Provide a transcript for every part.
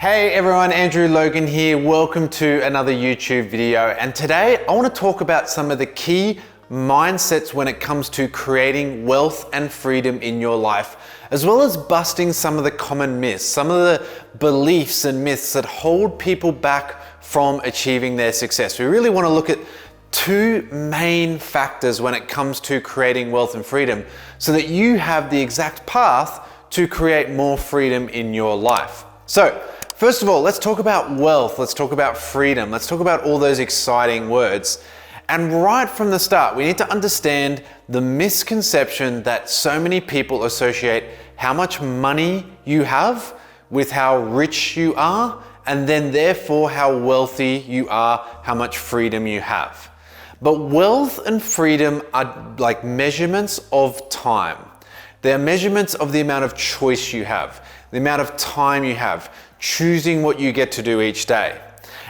Hey everyone, Andrew Logan here. Welcome to another YouTube video. And today I want to talk about some of the key mindsets when it comes to creating wealth and freedom in your life, as well as busting some of the common myths, some of the beliefs and myths that hold people back from achieving their success. We really want to look at two main factors when it comes to creating wealth and freedom so that you have the exact path to create more freedom in your life. So, first of all, let's talk about wealth, let's talk about freedom, let's talk about all those exciting words. And right from the start, we need to understand the misconception that so many people associate how much money you have with how rich you are, and then therefore how wealthy you are, how much freedom you have. But wealth and freedom are like measurements of time. They're measurements of the amount of choice you have, the amount of time you have, choosing what you get to do each day.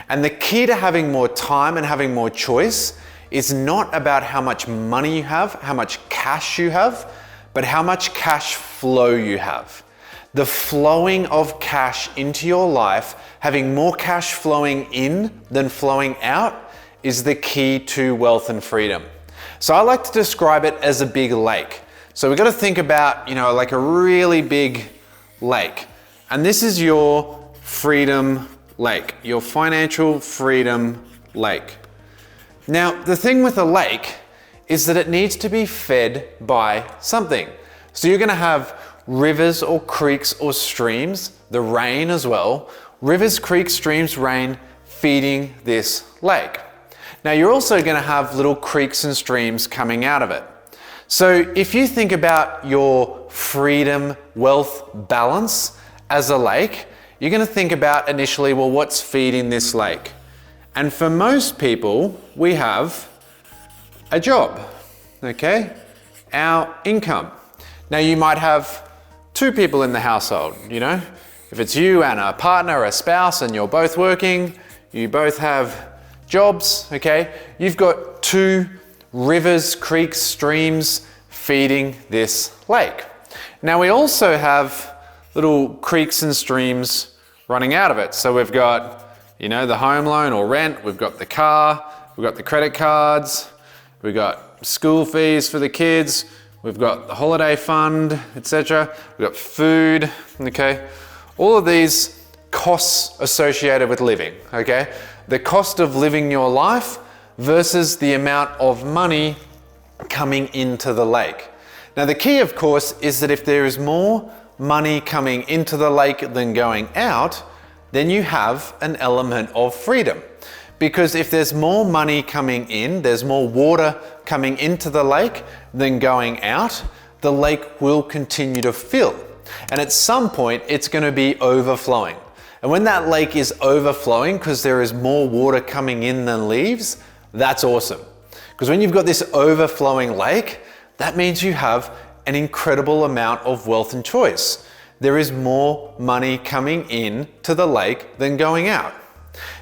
And the key to having more time and having more choice is not about how much money you have, how much cash you have, but how much cash flow you have. The flowing of cash into your life, having more cash flowing in than flowing out, is the key to wealth and freedom. So I like to describe it as a big lake. So we've got to think about, like a really big lake. And this is your freedom lake, your financial freedom lake. Now, the thing with a lake is that it needs to be fed by something. So you're going to have rivers or creeks or streams, the rain as well. Rivers, creeks, streams, rain feeding this lake. Now, you're also going to have little creeks and streams coming out of it. So if you think about your freedom wealth balance as a lake, you're going to think about initially, well, what's feeding this lake? And for most people, we have a job, okay? Our income. Now you might have two people in the household, If it's you and a partner, a spouse, and you're both working, you both have jobs, okay? You've got two rivers, creeks, streams feeding this lake. Now we also have little creeks and streams running out of it. So we've got, the home loan or rent, we've got the car, we've got the credit cards, we've got school fees for the kids, we've got the holiday fund, etc. We've got food, okay? All of these costs associated with living, okay? The cost of living your life versus the amount of money coming into the lake. Now the key, of course, is that if there is more money coming into the lake than going out, then you have an element of freedom. Because if there's more money coming in, there's more water coming into the lake than going out, the lake will continue to fill. And at some point, it's going to be overflowing. And when that lake is overflowing because there is more water coming in than leaves, that's awesome. Because when you've got this overflowing lake, that means you have an incredible amount of wealth and choice. There is more money coming in to the lake than going out.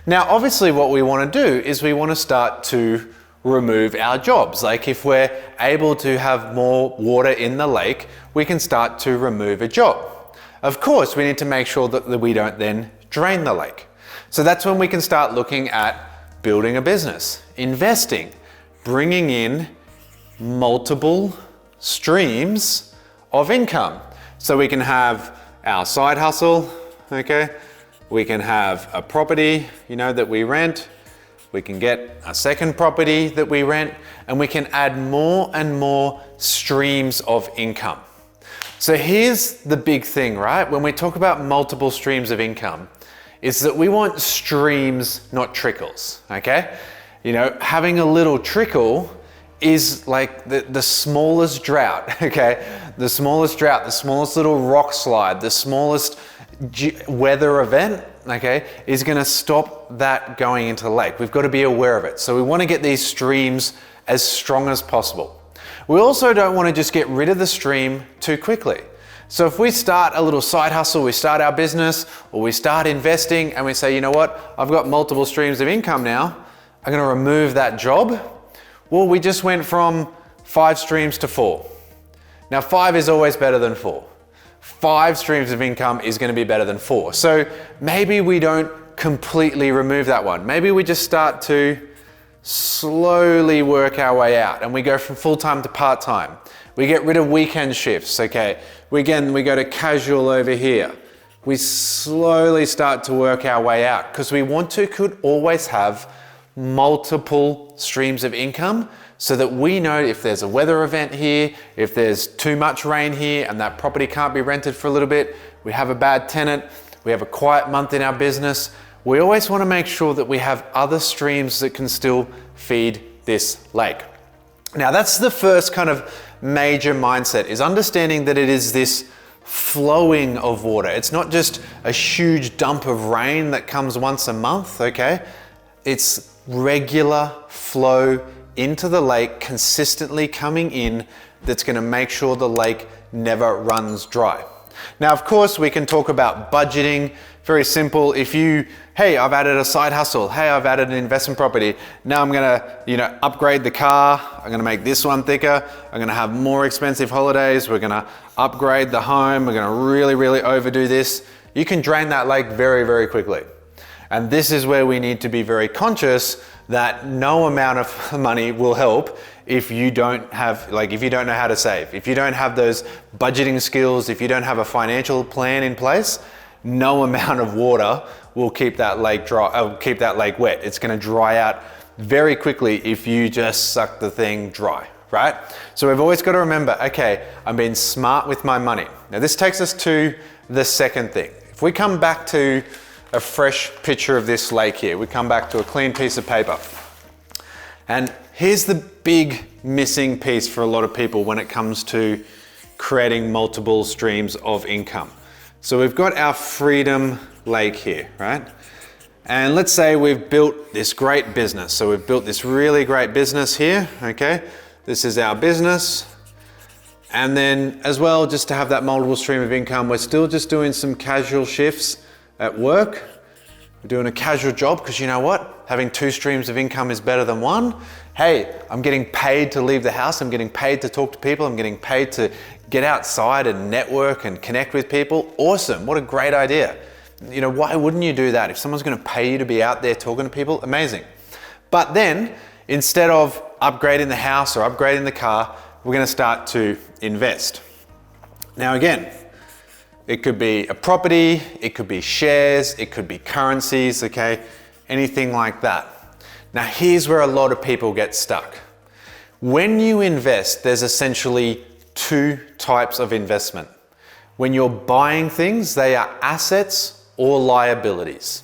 Now, obviously what we want to do is we want to start to remove our jobs. Like if we're able to have more water in the lake, we can start to remove a job. Of course, we need to make sure that we don't then drain the lake. So that's when we can start looking at building a business, investing, bringing in multiple streams of income. So we can have our side hustle, okay? We can have a property, that we rent. We can get a second property that we rent, and we can add more and more streams of income. So here's the big thing, right? When we talk about multiple streams of income, is that we want streams, not trickles, okay? Having a little trickle is like the smallest drought, okay? The smallest drought, the smallest little rock slide, the smallest weather event, okay, is gonna stop that going into the lake. We've got to be aware of it. So we want to get these streams as strong as possible. We also don't want to just get rid of the stream too quickly. So if we start a little side hustle, we start our business, or we start investing and we say, I've got multiple streams of income now, I'm going to remove that job. Well, we just went from 5 streams to 4. Now 5 is always better than 4. 5 streams of income is going to be better than 4. So maybe we don't completely remove that one. Maybe we just start to slowly work our way out and we go from full-time to part-time. We get rid of weekend shifts, okay? We go to casual over here. We slowly start to work our way out because we could always have multiple streams of income so that we know if there's a weather event here, if there's too much rain here and that property can't be rented for a little bit, we have a bad tenant, we have a quiet month in our business, we always want to make sure that we have other streams that can still feed this lake. Now that's the first kind of major mindset, is understanding that it is this flowing of water. It's not just a huge dump of rain that comes once a month, okay? It's regular flow into the lake, consistently coming in, that's going to make sure the lake never runs dry. Now, of course, we can talk about budgeting. Very simple. If hey, I've added a side hustle. Hey, I've added an investment property. Now I'm gonna, upgrade the car. I'm gonna make this one thicker. I'm gonna have more expensive holidays. We're gonna upgrade the home. We're gonna really, really overdo this. You can drain that lake very, very quickly. And this is where we need to be very conscious that no amount of money will help if you don't if you don't know how to save, if you don't have those budgeting skills, if you don't have a financial plan in place, no amount of water will keep that lake dry, keep that lake wet. It's going to dry out very quickly if you just suck the thing dry, right? So we've always got to remember, okay, I'm being smart with my money. Now this takes us to the second thing. If we come back to a fresh picture of this lake here, we come back to a clean piece of paper. And here's the big missing piece for a lot of people when it comes to creating multiple streams of income. So we've got our freedom lake here, right? And let's say we've built this great business. So we've built this really great business here, okay? This is our business. And then as well, just to have that multiple stream of income, we're still just doing some casual shifts at work. We're doing a casual job because you know what? Having 2 streams of income is better than 1. Hey, I'm getting paid to leave the house. I'm getting paid to talk to people. I'm getting paid to get outside and network and connect with people. Awesome. What a great idea. Why wouldn't you do that? If someone's going to pay you to be out there talking to people, amazing. But then instead of upgrading the house or upgrading the car, we're going to start to invest. Now again, it could be a property, it could be shares, it could be currencies, okay? Anything like that. Now here's where a lot of people get stuck. When you invest, there's essentially 2 types of investment. When you're buying things, they are assets or liabilities.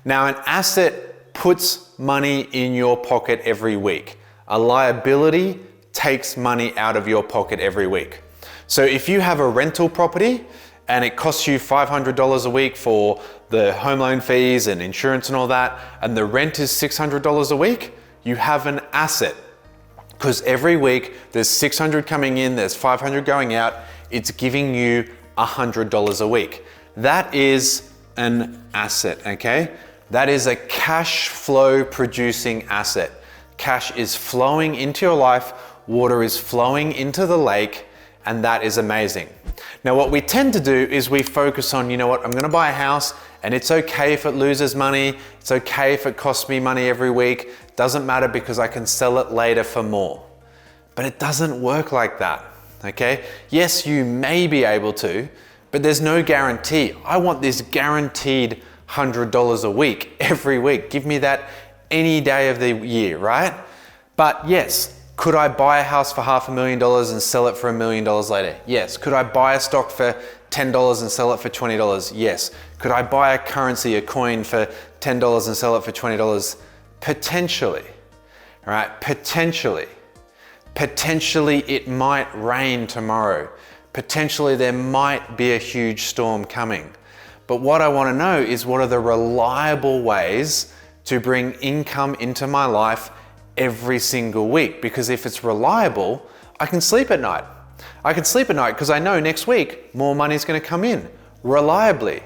Now an asset puts money in your pocket every week. A liability takes money out of your pocket every week. So if you have a rental property and it costs you $500 a week for the home loan fees and insurance and all that, and the rent is $600 a week, you have an asset. Because every week there's $600 coming in, there's $500 going out, it's giving you $100 a week. That is an asset, okay? That is a cash flow producing asset. Cash is flowing into your life, water is flowing into the lake, and that is amazing. Now what we tend to do is we focus on, I'm gonna buy a house and it's okay if it loses money, it's okay if it costs me money every week, doesn't matter because I can sell it later for more. But it doesn't work like that, okay? Yes, you may be able to, but there's no guarantee. I want this guaranteed $100 a week, every week. Give me that any day of the year, right? But yes, could I buy a house for $500,000 and sell it for $1 million later? Yes. Could I buy a stock for $10 and sell it for $20? Yes. Could I buy a currency, a coin for $10 and sell it for $20? Potentially, all right? Potentially. Potentially it might rain tomorrow. Potentially there might be a huge storm coming. But what I want to know is what are the reliable ways to bring income into my life every single week? Because if it's reliable, I can sleep at night. I can sleep at night because I know next week more money is going to come in reliably.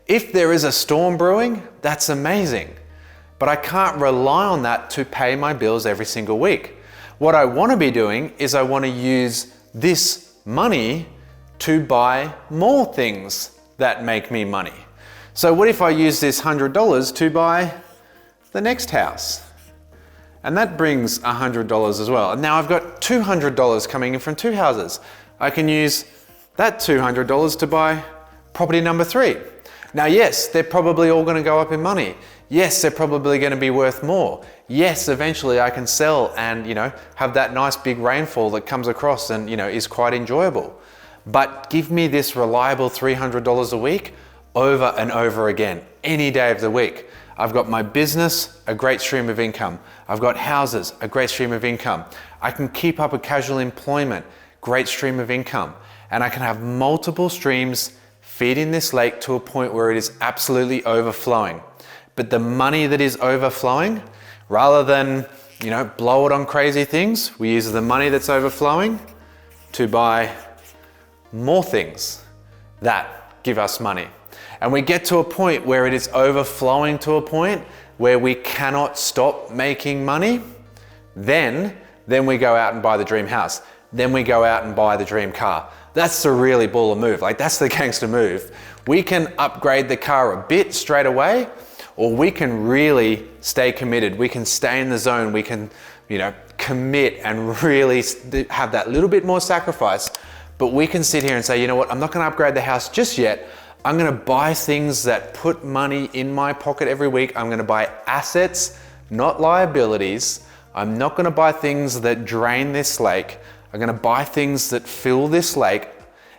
If there is a storm brewing, that's amazing. But I can't rely on that to pay my bills every single week. What I want to be doing is I want to use this money to buy more things that make me money. So what if I use this $100 to buy the next house? And that brings $100 as well. And now I've got $200 coming in from two houses. I can use that $200 to buy property number 3. Now, yes, they're probably all gonna go up in money. Yes, they're probably gonna be worth more. Yes, eventually I can sell and, have that nice big rainfall that comes across and, is quite enjoyable. But give me this reliable $300 a week over and over again, any day of the week. I've got my business, a great stream of income. I've got houses, a great stream of income. I can keep up a casual employment, great stream of income. And I can have multiple streams feeding this lake to a point where it is absolutely overflowing. But the money that is overflowing, rather than, blow it on crazy things, we use the money that's overflowing to buy more things that give us money. And we get to a point where it is overflowing to a point where we cannot stop making money. Then we go out and buy the dream house. Then we go out and buy the dream car. That's the really baller move. Like, that's the gangster move. We can upgrade the car a bit straight away, or we can really stay committed. We can stay in the zone. We can, commit and really have that little bit more sacrifice. But we can sit here and say, you know what, I'm not gonna upgrade the house just yet. I'm gonna buy things that put money in my pocket every week. I'm gonna buy assets, not liabilities. I'm not gonna buy things that drain this lake. I'm gonna buy things that fill this lake,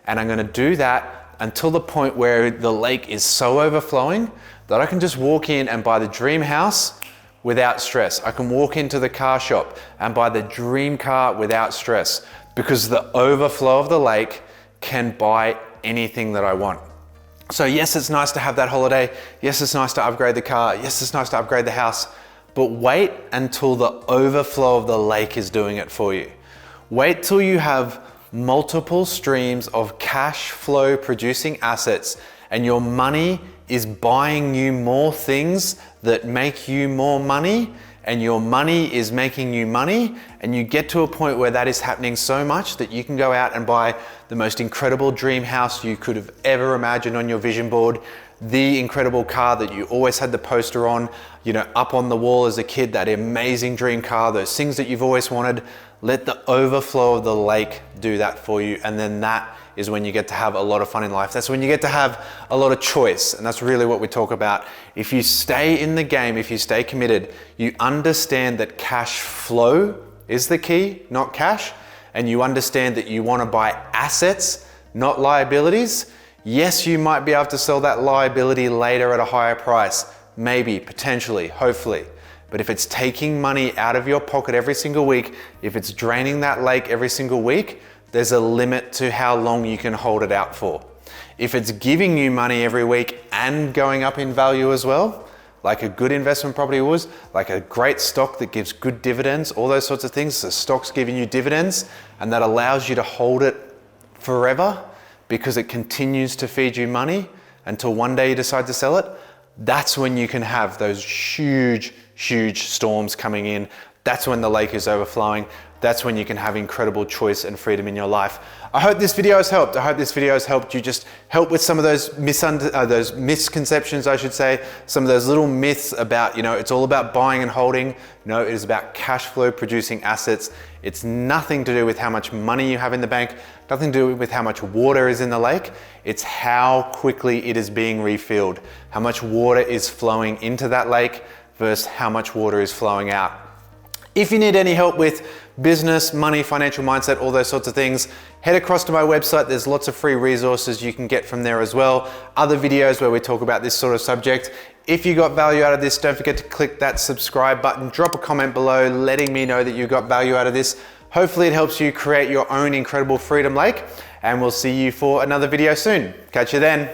and I'm gonna do that until the point where the lake is so overflowing that I can just walk in and buy the dream house without stress. I can walk into the car shop and buy the dream car without stress, because the overflow of the lake can buy anything that I want. So yes, it's nice to have that holiday. Yes, it's nice to upgrade the car. Yes, it's nice to upgrade the house, but wait until the overflow of the lake is doing it for you. Wait till you have multiple streams of cash flow producing assets and your money is buying you more things that make you more money, and your money is making you money, and you get to a point where that is happening so much that you can go out and buy the most incredible dream house you could have ever imagined on your vision board, the incredible car that you always had the poster on, up on the wall as a kid, that amazing dream car, those things that you've always wanted. Let the overflow of the lake do that for you. And then that is when you get to have a lot of fun in life. That's when you get to have a lot of choice. And that's really what we talk about. If you stay in the game, if you stay committed, you understand that cash flow is the key, not cash. And you understand that you want to buy assets, not liabilities. Yes, you might be able to sell that liability later at a higher price. Maybe, potentially, hopefully. But if it's taking money out of your pocket every single week, if it's draining that lake every single week, there's a limit to how long you can hold it out for. If it's giving you money every week and going up in value as well, like a good investment property was, like a great stock that gives good dividends, all those sorts of things, the stock's giving you dividends and that allows you to hold it forever because it continues to feed you money until one day you decide to sell it, that's when you can have those huge storms coming in. That's when the lake is overflowing. That's when you can have incredible choice and freedom in your life. I hope this video has helped. I hope this video has helped you just help with some of those misconceptions, I should say, some of those little myths about, it's all about buying and holding. No, it is about cash flow producing assets. It's nothing to do with how much money you have in the bank, nothing to do with how much water is in the lake. It's how quickly it is being refilled, how much water is flowing into that lake versus how much water is flowing out. If you need any help with business, money, financial mindset, all those sorts of things, head across to my website. There's lots of free resources you can get from there as well. Other videos where we talk about this sort of subject. If you got value out of this, don't forget to click that subscribe button. Drop a comment below letting me know that you got value out of this. Hopefully it helps you create your own incredible freedom lake, and we'll see you for another video soon. Catch you then.